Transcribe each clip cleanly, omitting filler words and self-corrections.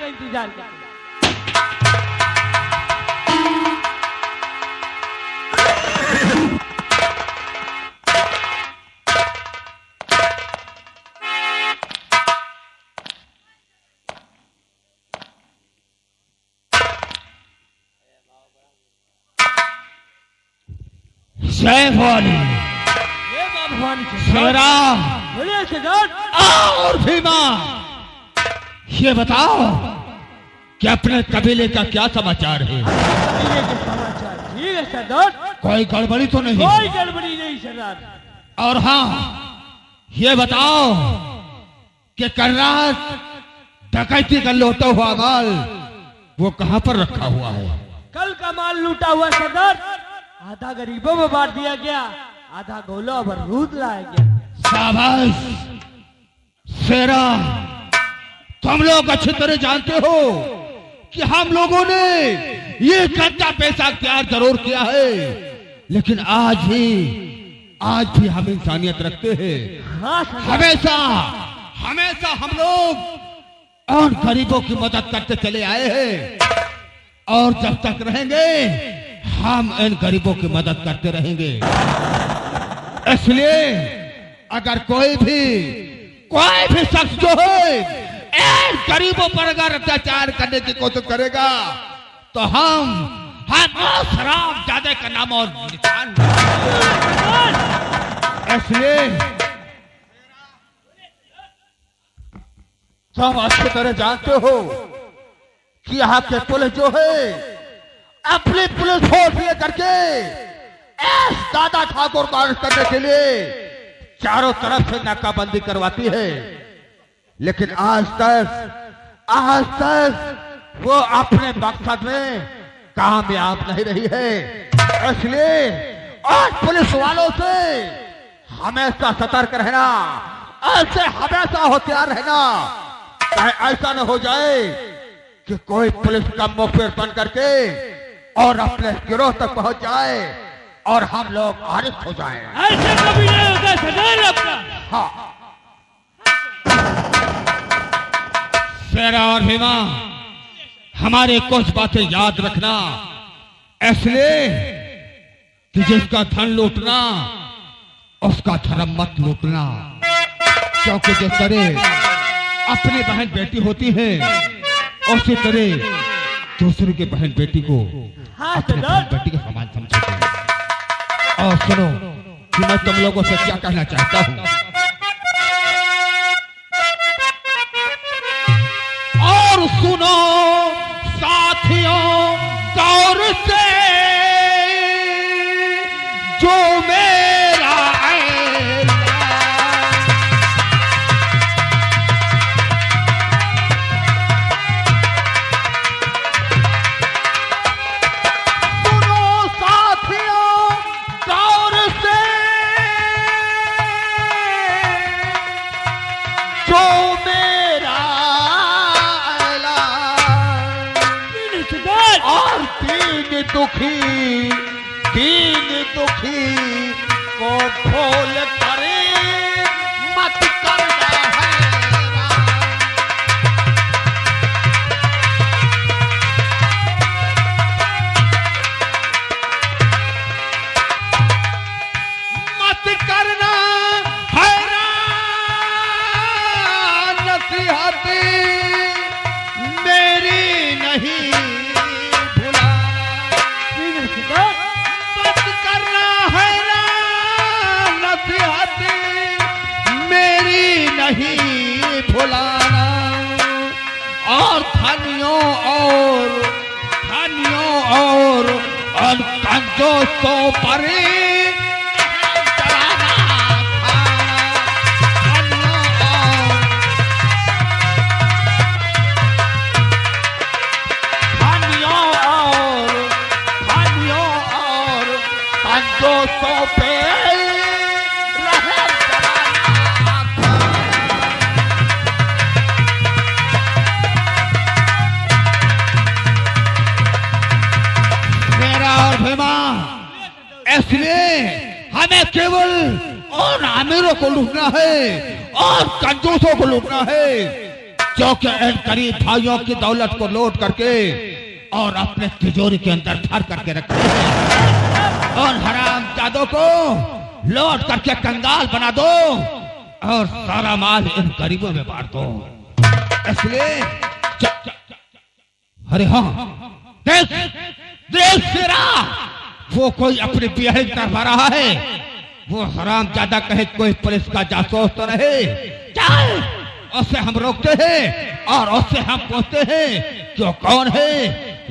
का इंतजार करते हैं। जय भवानी, ये भगवान शेरा बोले सरदार। और भीमा, ये बताओ कि अपने कबीले का क्या समाचार है? कबीले के समाचार ठीक है सरदार, कोई गड़बड़ी तो नहीं? कोई गड़बड़ी नहीं सरदार। और हाँ, ये बताओ कि कल रात डकैती का लौटा हुआ माल वो कहाँ पर रखा हुआ है? कल का माल लूटा हुआ सरदार, आधा गरीबों में बांट दिया गया, आधा गोला बरूद लाया गया। शाबाश शेरा, तुम लोग अच्छी तरह जानते हो कि हम लोगों ने ये गंदा पैसा अख्तियार जरूर किया है, लेकिन आज भी हम इंसानियत रखते हैं। हाँ सरदार। हमेशा हमेशा हम लोग और गरीबों की मदद करते चले आए हैं, और जब तक रहेंगे हम इन गरीबों की मदद करते रहेंगे। इसलिए अगर कोई भी शख्स जो है इन गरीबों पर अगर अत्याचार करने की कोशिश करेगा तो हम शराब ज्यादा का नाम और निशान। इसलिए तुम अच्छी तरह जानते हो कि यहाँ के पुलिस जो है अपनी पुलिस फोर्स ले करके एस दादा ठाकुर को अरेस्ट करने के लिए चारों तरफ से नाकाबंदी करवाती है, लेकिन आज तक वो अपने मकसद में कामयाब नहीं रही है। इसलिए आज पुलिस वालों से हमेशा सतर्क रहना, ऐसे हमेशा होशियार रहना, चाहे ऐसा न हो जाए कि कोई पुलिस का मुखबिर बन करके और अपने गिरोह तक पहुंच जाए और हम लोग अरेस्ट हो जाएं। ऐसे कभी नहीं होगा सरदार अपना। हाँ शेरा और भीमा, हमारे कुछ बातें याद रखना, इसलिए कि जिसका धन लूटना उसका धर्म मत लूटना, क्योंकि जिस तरह अपनी बहन बेटी होती है उसी तरह दूसरे के बहन बेटी को हाँ अपने सरदार। बहन बेटी के समान समझते। और सुनो कि मैं तुम लोगों से क्या कहना चाहता हूँ, और सुनो साथियों गौर से, जो मेरा दीन दुखी को भूल करे मत करना हैरान, नसीहत मेरी नहीं नहीं भुलाना, और धनियों और कंजूसों पर कंजूसों पे इसलिए हमें केवल और अमीरों को लूटना है और कंजूसों को लूटना है। जो कि इन गरीब भाइयों की दौलत को लूट करके और अपने तिजोरी के अंदर धर करके रखे और हराम जादों को लौट करके कंगाल बना दो और सारा माल इन गरीबों में बांट दो। इसलिए अरे हाँ, देख देख तेरा वो कोई अपनी बिहारी की तरफ आ रहा है। वो हराम ज्यादा कहे कोई पुलिस का जासूस तो नहीं। चल उससे हम रोकते हैं और उससे हम पूछते हैं कि वो कौन है,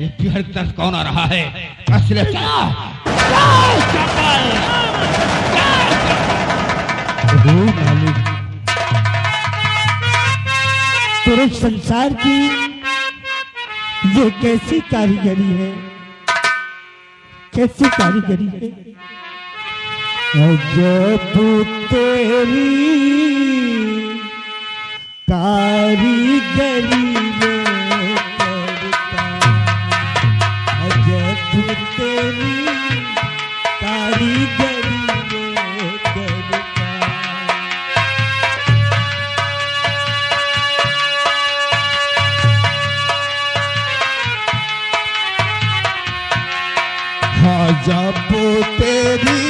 ये बिहार की तरफ कौन आ रहा है। इसलिए पूरे संसार की ये कैसी कारीगरी है, कैसी कारीगरी है। अजब तेरी कारीगरी में करता, अजब तेरी कारीगरी में करता। जब तेरी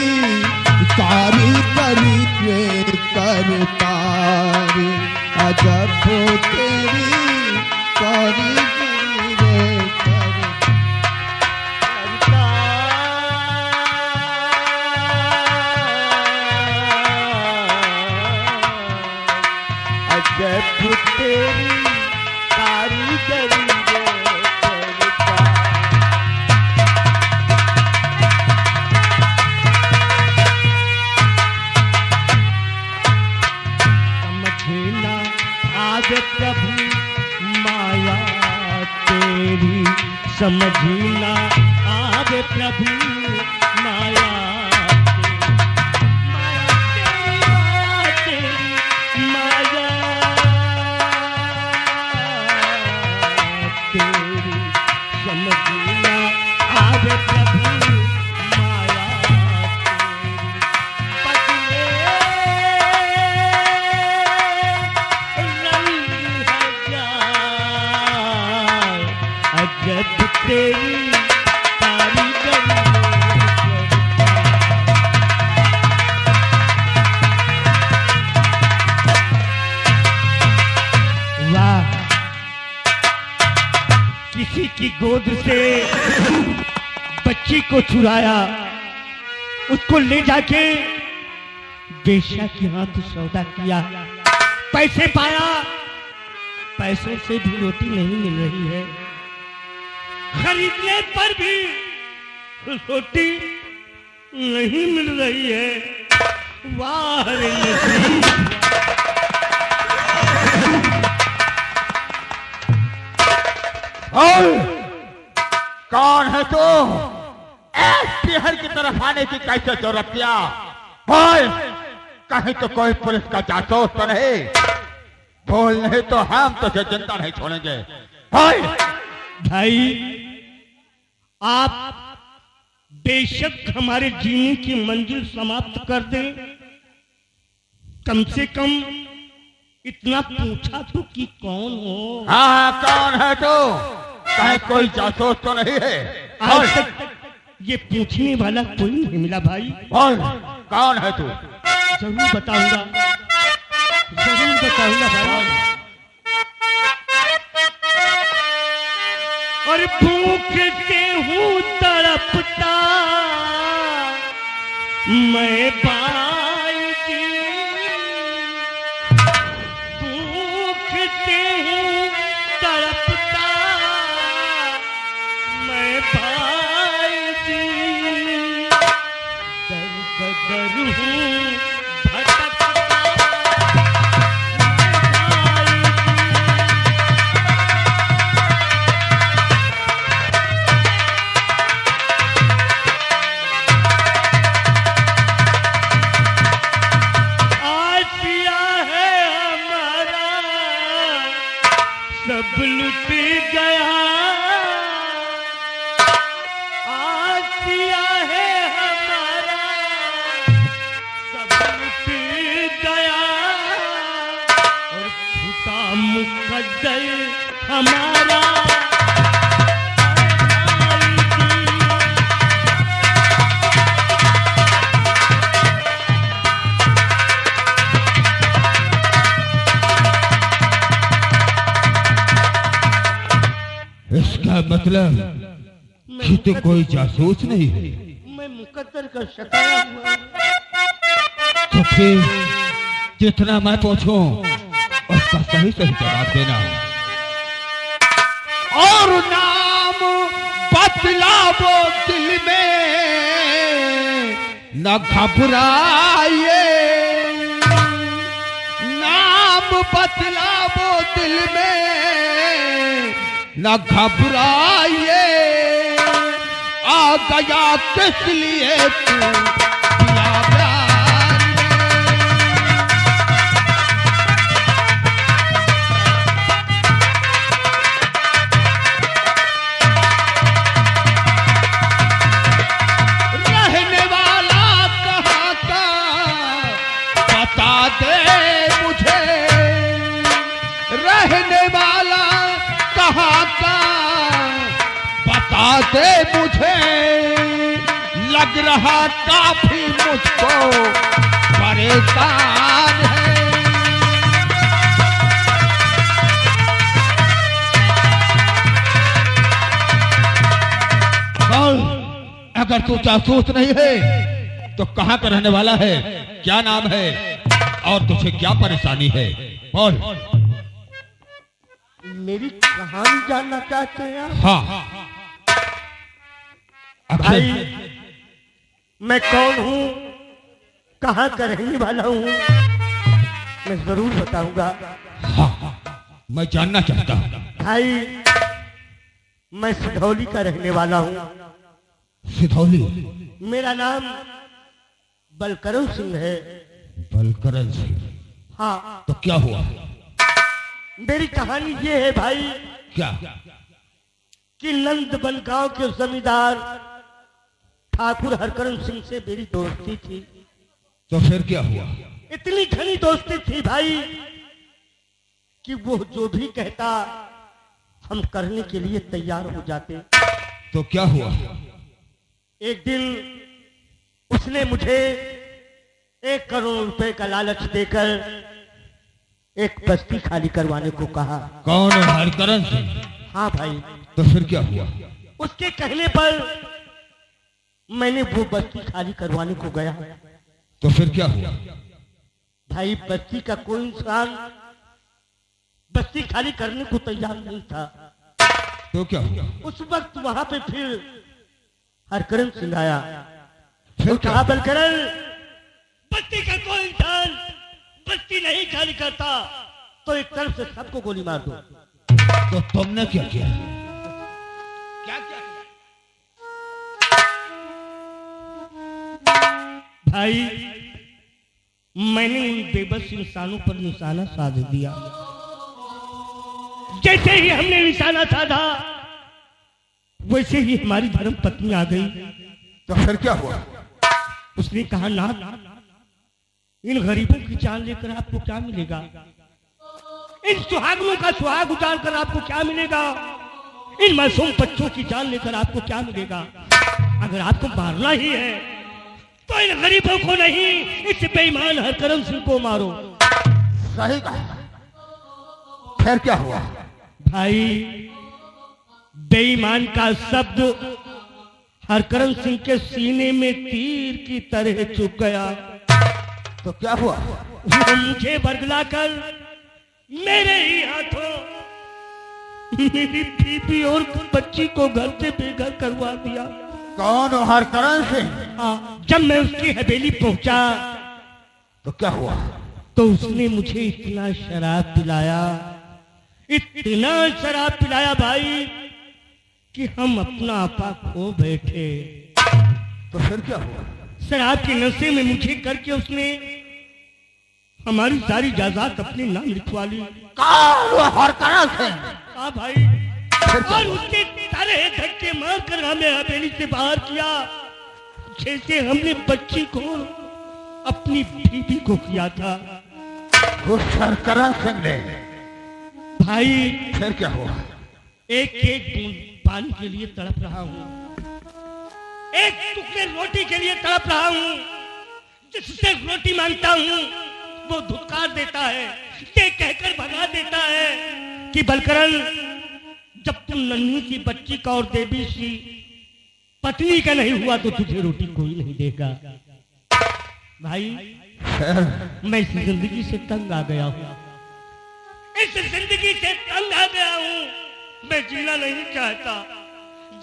कारीगरी में करता, जब तेरी कारीगरी में करता। जब तेरी कारीगरी में करता। प्रभु माया तेरी समझी ना आवे प्रभु माया तेरी, माया तेरी समझी ना आवे प्रभु माया जब तेरी कारीगरी वाह, किसी की गोद से बच्ची को चुराया, उसको ले जाके बेश्या के हाथ सौदा किया, पैसे पाया, पैसों से भी रोटी नहीं मिल रही है, खरीदने पर भी रोटी नहीं मिल रही है। वाह रे नसीब। कौन है तू? शहर की तरफ आने की कैसे जरूरत किया? कहीं तो कोई पुलिस का जासूस तो नहीं? बोल नहीं तो हम तुझे जिंदा नहीं छोड़ेंगे। भाई आप बेशक हमारे जीने की मंजिल समाप्त कर दें, कम से कम इतना पूछा तो कि कौन हो? हाँ, कौन है तू? कहीं कोई जासूस तो नहीं है? आज तक ये पूछने वाला कोई नहीं मिला भाई। बोल, कौन है तू? जरूर बताऊंगा, जरूर बताऊंगा भाई। और भूख से हूँ तड़पता मैं भाई की, भूख से हूँ तड़पता मैं भाई की, दर बदर हूँ भटकता तुम्हारा इसका मतलब कि तू कोई जासूस नहीं है। मैं मुकद्दर का सताया हुआ हूं। तो फिर जितना मैं पूछूं उसका सही सही जवाब देना और नाम बतलाओ दिल में न घबराइए, नाम बतलाओ दिल में न घबराइए, आ गया किस लिए तू दिया प्यार में। रहने वाला कहाँ का बता दे मुझे, रहने वाला कहाँ का बता दे मुझे, लग रहा काफी मुझको परेशान है। बोल, अगर तू जासूस नहीं है तो कहाँ का रहने वाला है, क्या नाम है और तुझे क्या परेशानी है, बोल। मेरी कहानी जानना चाहते हैं आप? हाँ भाई, मैं कौन हूँ, कहाँ का रहने वाला हूँ, मैं जरूर बताऊंगा। हाँ, मैं जानना चाहता हूँ। भाई, मैं सिधौली का रहने वाला हूँ। सिधौली? मेरा नाम बलकरण सिंह है। बलकरण सिंह? हाँ। तो क्या हुआ? मेरी कहानी ये है भाई, क्या? कि नंदबन गांव के जमींदार ठाकुर हरकरण सिंह से मेरी दोस्ती थी। तो फिर क्या हुआ? इतनी घनी दोस्ती थी भाई कि वो जो भी कहता हम करने के लिए तैयार हो जाते। तो क्या हुआ? एक दिन उसने मुझे 1 करोड़ रुपए का लालच देकर एक बस्ती खाली करवाने को कहा। कौन? हरकरण सिंह? हाँ भाई। तो फिर क्या हुआ? उसके कहने पर मैंने वो बस्ती खाली करवाने को गया। तो फिर क्या हुआ? भाई, बस्ती का कोई इंसान बस्ती खाली करने को तैयार नहीं था। तो क्या हुआ? उस वक्त वहां पे फिर हरकरण सिंह आया। फिर कहा, बलकरण, बस्ती का कोई इंसान बस्ती नहीं खाली करता तो एक तरफ से सबको गोली मार दो। तो तुमने क्या किया? क्या किया? भाई, मैंने उन बेबस इंसानों पर निशाना साध दिया। जैसे ही हमने निशाना साधा वैसे ही हमारी धर्म पत्नी आ गई। तो फिर क्या हुआ? उसने कहा, ना, इन गरीबों की जान लेकर आपको क्या मिलेगा, इन सुहागनों का सुहाग उतार कर आपको क्या मिलेगा, इन मासूम बच्चों की जान लेकर आपको क्या मिलेगा। अगर आपको मारना ही है तो इन गरीबों को नहीं, इस बेईमान हरकरण सिंह को मारो। सही कहा। फिर क्या हुआ? भाई, बेईमान का शब्द हरकरण सिंह के सीने में तीर की तरह चुभ गया। तो क्या हुआ? वो मुझे बरगलाकर मेरे ही हाथों मेरी बीबी और बच्ची को घर से बेघर करवा दिया। कौन? हरकरण सिंह? हाँ। जब मैं उसकी हवेली पहुंचा तो क्या हुआ? तो उसने मुझे इतना शराब पिलाया, इतना शराब पिलाया भाई कि हम अपना आपा खो बैठे। तो फिर क्या हुआ? शराब के नशे में मुझे करके उसने हमारी सारी जायदाद अपने नाम लिखवा ली। हरकरण सिंह? हाँ भाई। और उसके सारे धक्के मारकर हमें हवेली से बाहर किया, जैसे हमने बच्ची को अपनी बीबी को किया था। वो हरकरण सिंह ने? भाई, फिर क्या हुआ? एक एक बूंद पानी के लिए तड़प रहा हूँ, एक टुकड़े रोटी के लिए तड़प रहा हूँ। जिससे रोटी मांगता हूँ वो धुतकार देता है, ये कहकर भगा देता है कि बलकरण, जब तुम नन्ही सी बच्ची का और देवी सी पत्नी का नहीं हुआ तो तुझे रोटी कोई नहीं देगा। भाई, मैं इस जिंदगी से तंग आ गया हूँ, इस जिंदगी से तंग आ गया हूँ। मैं जीना नहीं चाहता,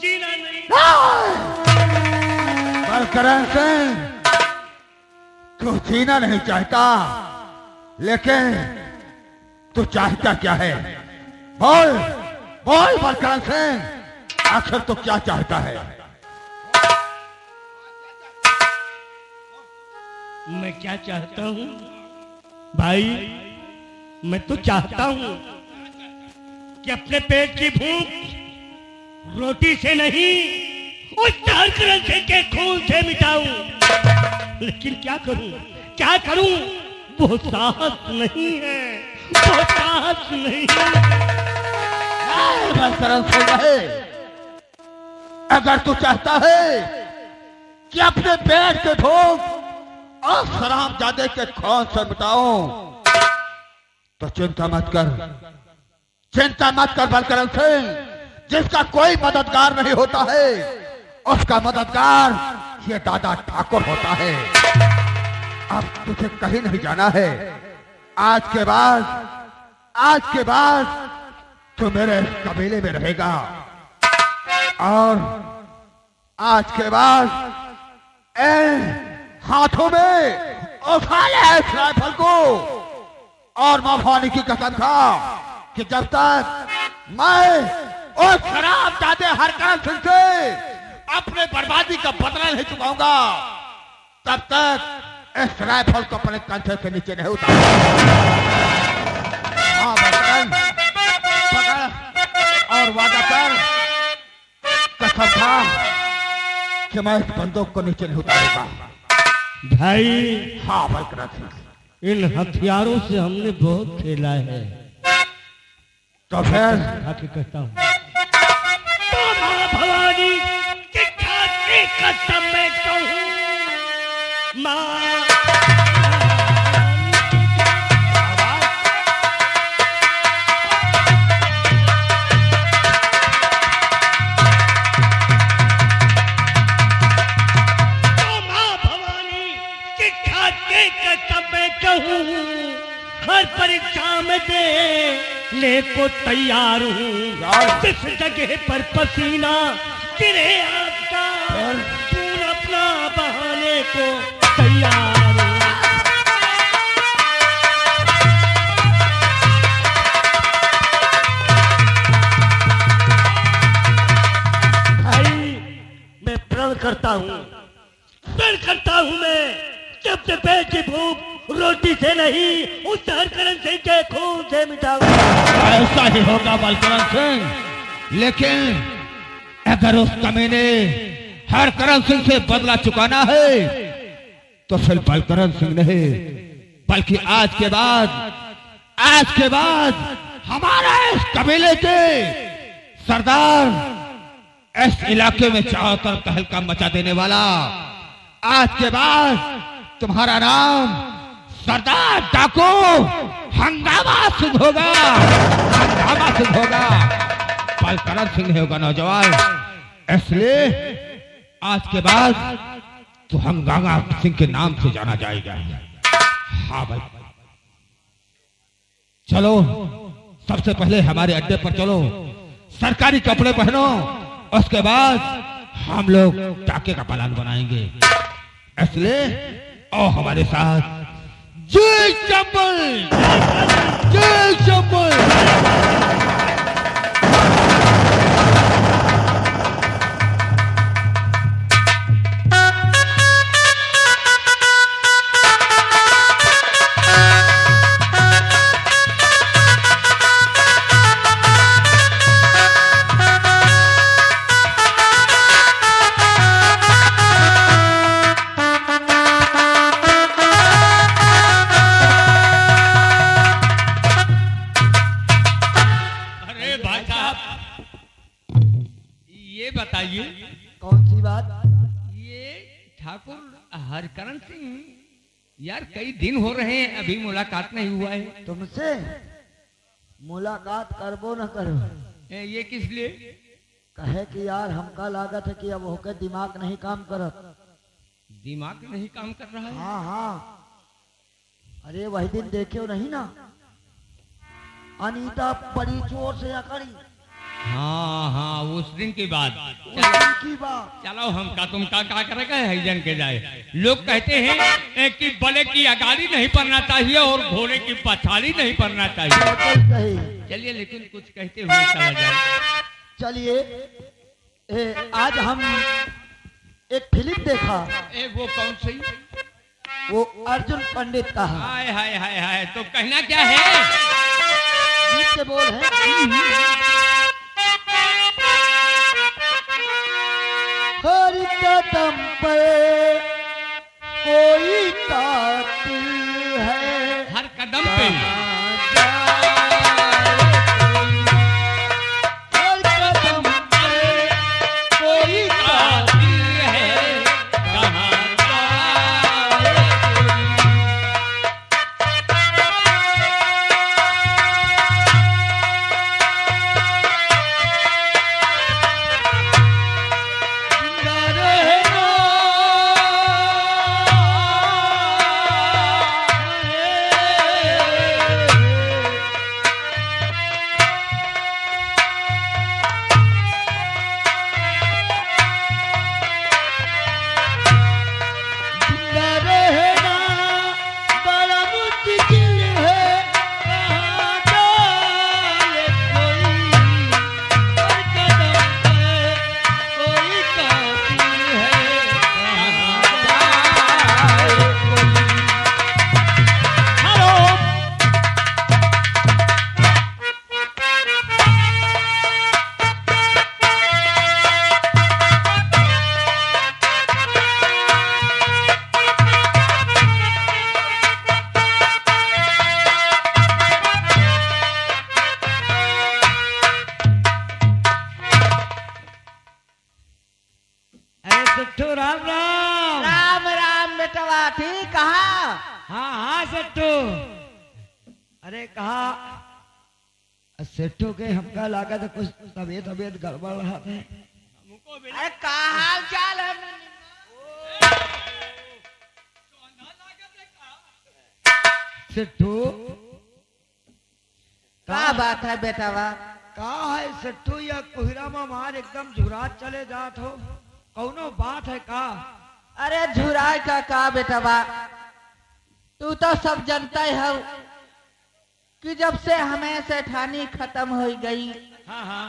जीना नहीं। बलकरण सिंह, तू जीना नहीं चाहता, लेकिन तू चाहता क्या है? बोल बोल बलकरण सिंह, आखिर तू क्या चाहता है? मैं क्या चाहता हूँ भाई, मैं तो चाहता हूँ कि अपने पेट की भूख रोटी से नहीं, उस झारखंड से के खून से मिटाऊं। लेकिन क्या करूं, वो साहस नहीं है, वो साहस नहीं है। बलकरण सिंह, अगर तू चाहता है कि अपने पेट के भूख और शराबजादे के खून से मिटाऊं, तो चिंता मत कर बलकरण सिंह। जिसका कोई मददगार नहीं होता है, उसका मददगार ये दादा ठाकुर होता है। अब तुझे कहीं नहीं जाना है। आज के बाद तू मेरे कबीले में रहेगा, और आज के बाद हाथों में उठा ले इस राइफल को, और मां भवानी की कसम खा कि जब तक मैं उस शराबजादे हरकरण सिंह से अपने बर्बादी का बदला नहीं चुकाऊंगा, तब तक इस राइफल को अपने कंधे के नीचे नहीं उतारूंगा। हाँ बलकरण, पकड़ और वादा कर, कसम खा कि मैं इस बंदूक को नीचे नहीं उतारूंगा। भाई, हाँ बलकरण सिंह, इन हथियारों से हमने बहुत खेला है, तो फिर आके कहता हूँ, तो मां भवानी के खाते कसम मैं कहूँ, मां हर परीक्षा में दे ले को तैयार हूँ। जिस जगह पर पसीना गिरे आपका, तू अपना बहाने को तैयार हूँ। भाई, मैं प्रण करता हूँ मैं कि अपने पेट की भूख रोटी से नहीं, उस हरकरण सिंह के खून से मिटाऊंगा। ऐसा ही होगा बलकरण सिंह, लेकिन अगर उस कमीने हरकरण सिंह से बदला चुकाना है, तो फिर बलकरण सिंह नहीं, बल्कि आज के बाद हमारा इस कबीले के सरदार, इस इलाके में चारों तरफ तहलका मचा देने वाला, आज के बाद तुम्हारा नाम सरदार डाकू हंगामा सिंह होगा। बलकरण सिंह होगा नौजवान, इसलिए आज के बाद तू हंगामा सिंह के नाम से जाना जाएगा। हाँ भाई, चलो सबसे पहले हमारे अड्डे पर चलो, सरकारी कपड़े पहनो, उसके बाद हम लोग डाके का प्लान बनाएंगे। इसलिए आओ हमारे साथ। जय चंबल, जय चंबल। ये बताइए, कौन सी बात? ये ठाकुर हरकरण सिंह, यार कई दिन हो रहे हैं अभी मुलाकात नहीं हुआ है। तुमसे मुलाकात करबो न करो। ये किस लिए? कहे कि यार हमका लागत है कि अब होके दिमाग नहीं काम करत। दिमाग नहीं काम कर रहा है? हाँ हाँ, अरे वही दिन देखे नहीं ना, अनीता बड़ी जोर से अकड़ी। हाँ हाँ, उस दिन की बात। उस दिन की बात। चलो हम का तुम का करेगा है जन के जाए। लोग कहते हैं कि बले की अगाड़ी नहीं पड़ना चाहिए और घोड़े की पछाड़ी नहीं पड़ना चाहिए। बिल्कुल सही। चलिए लेकिन कुछ कहते हुए चला जाए। चलिए, आज हम एक फिल्म देखा। वो कौन सी? वो अर्जुन पंडित का है। हाय हाय हाय हाय, तो कहना क्या है? गीत के बोल है, हर कदम पे कोई कातिल है, हर कदम पे हर कदम पे कोई कातिल है, कहाँ जाए सेठू राम राम। राम राम बेटवा, ठीक कहा? हाँ हाँ सेठू। अरे कहा सेठू के हमका लागत है कुछ तबीयत तबीयत गड़बड़ रहा था। अरे का हाल चाल है? सेठू का बात है बेटवा? कहा है सेठू, या कोहरा में मार एकदम झुरात चले जात हो, कौनो बात है का? अरे झुराय का बेटवा, तू तो सब जानता है कि जब से हमें सेठानी खत्म हो गई, हाँ हाँ,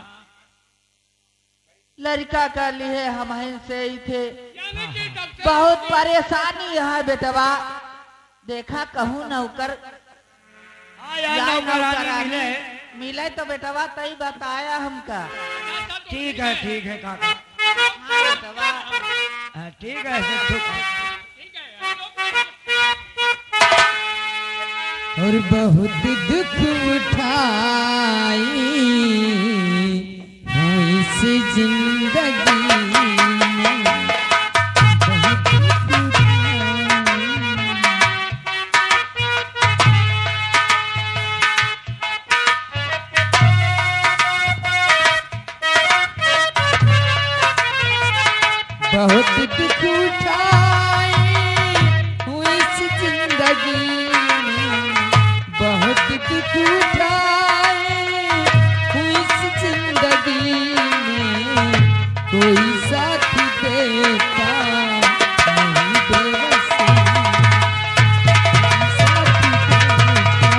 लड़का का लिए हम से ही थे। यानी कि तब से बहुत परेशानी है बेटवा। देखा कहूँ नौकर या नौकरानी मिले तो बेटवा तई बताया हमका। ठीक है काका। हाँ बेटवा, हाँ, ठीक है सेठू। और बहुत दुख उठाई हूँ इस जिंदगी में, बहुत दुख उठाई। बहुत दुख उठाई हूँ इस जिंदगी में, बहुत दुख उठाई हूँ इस जिंदगी में, कोई साथ देता नहीं बेबसी, कोई साथ देता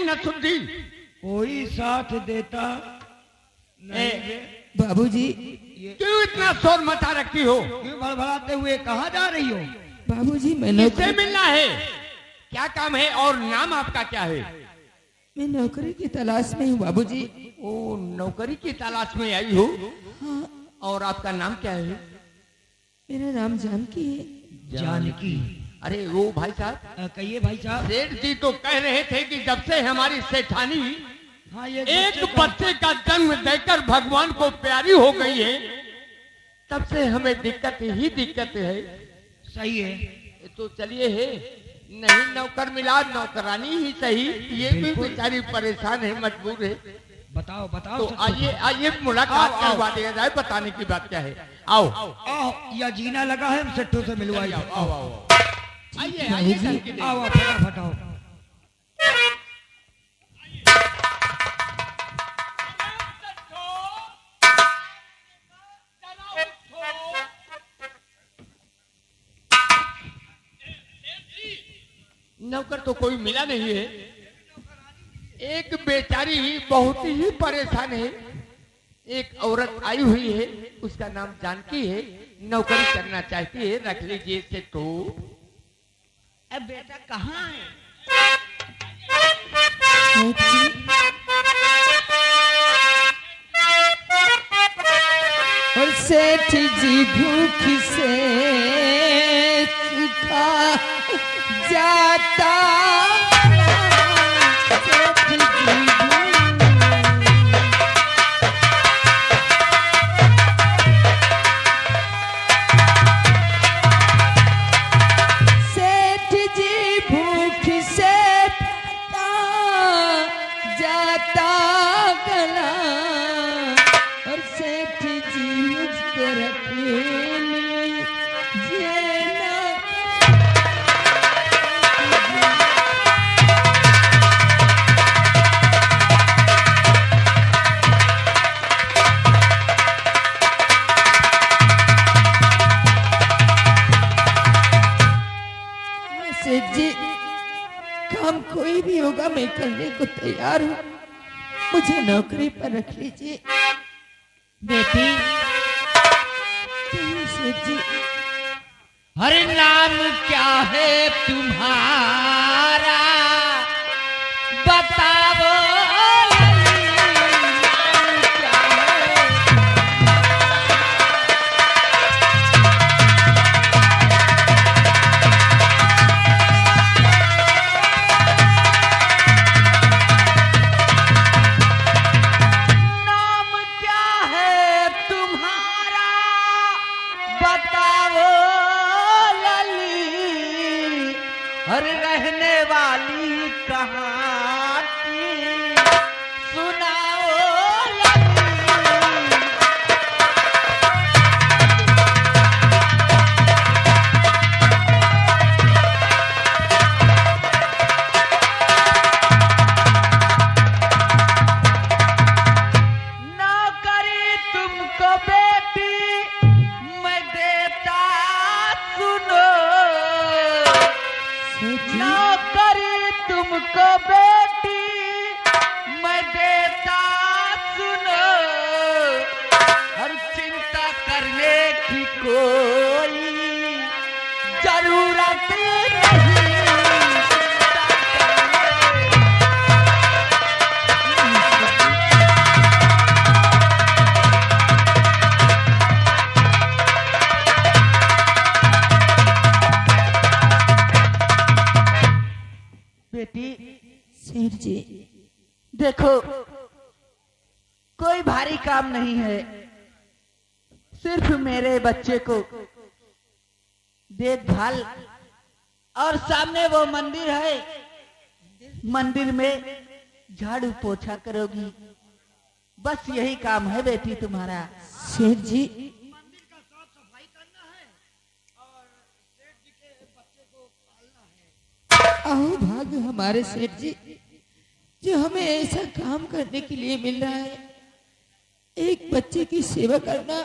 न सुनती। कोई साथ देता नहीं रे। बाबूजी, क्यों इतना शोर मचा रखती हो? क्यों भड़बड़ाते हुए कहाँ जा रही हो? बाबूजी मैं किससे नौकरी मिलना है? क्या काम है और नाम आपका क्या है? मैं नौकरी की तलाश में हूँ बाबूजी। ओ, नौकरी की तलाश में आई हो? हाँ, और आपका नाम क्या है? मेरा नाम जानकी है। जानकी। अरे वो भाई साहब, कहिए भाई साहब। सेठ जी तो कह रहे थे कि जब से हमारी सेठानी हाँ, ये एक बच्चे का जन्म देकर भगवान को प्यारी हो गई है, तब से हमें दिक्कत ही दिक्कत है। सही है। तो चलिए है, नहीं नौकर मिला, नौकरानी ही सही, ये भी बिल्कुल। बेचारी परेशान है, मजबूर है। बताओ बताओ। तो सच आइए आइए मुलाकात आओ, आओ। करवा दिया जाए, बताने की बात क्या है। आओ आओ, या जीना लगा है, हम सेठों से मिलवाइए। आओ आओ आओ। आइए आइए बाबूजी। जानकी देवी। आओ फटाफट आओ। नौकर तो कोई मिला नहीं है, एक बेचारी ही बहुत ही परेशान है। एक औरत आई हुई है, उसका नाम जानकी है, नौकरी करना चाहती है, रख लीजिए इसे। तो अब बेटा कहाँ है? सेठ जी, और सेठ जी भूख से चुका जाता। सेठ जी सेठ जी भूख से पका जाता गला, और सेठ जी मुझको रखे सेठ जी, काम कोई भी होगा मैं करने को तैयार हूँ, मुझे नौकरी पर रख लीजिए। बेटी, कहिए सेठ जी। हर नाम क्या है तुम्हारा बताओ। नाम क्या है? नाम क्या है तुम्हारा बताओ लली। हर रहने वाली कहाँ की सुनाओ लली। नौकरी तुमको बेटी मैं देता सुनो। सेठ जी, नौकरी तुमको बेटी मैं देता सुनो। हर चिंता करने की कोई जरूरत नहीं। बेटी सेठ जी, देखो, कोई भारी काम नहीं है, सिर्फ मेरे बच्चे को देखभाल, और सामने वो मंदिर है, मंदिर में झाड़ू पोछा करोगी, बस यही काम है बेटी तुम्हारा। सेठ जी, आओ भाग्य हमारे सेठ जी, जो हमें ऐसा काम करने के लिए मिल रहा है। एक बच्चे की सेवा करना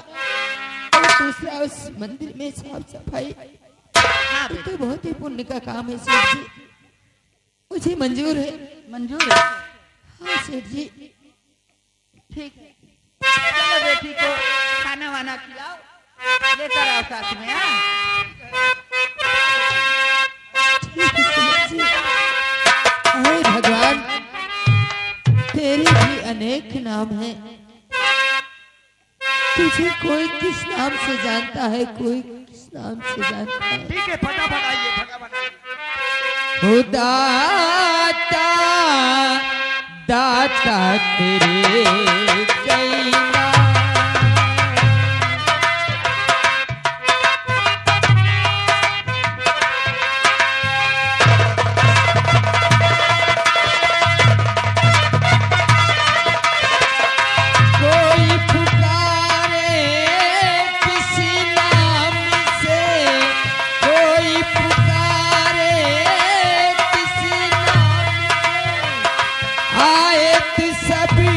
और दूसरा उस मंदिर में साफ सफाई, ये तो बहुत ही पुण्य का काम है सेठ जी। मुझे मंजूर है। मंजूर है? हाँ सेठ जी। ठीक है, चलो बेटी को खाना वाना खिलाओ, लेकर आओ साथ में। हाँ, ठीक है सेठ जी। अरे भगवान, तेरे भी अनेक नाम हैं। तुझे कोई किस नाम से जानता है, कोई किस नाम से जानता है। ठीक है, फटाफट आइए, फटाफट आइए। ओ दाता दाता तेरे कई नाम। कोई पुकारे किसी नाम से, कोई पुकारे किसी नाम से, आए तो सभी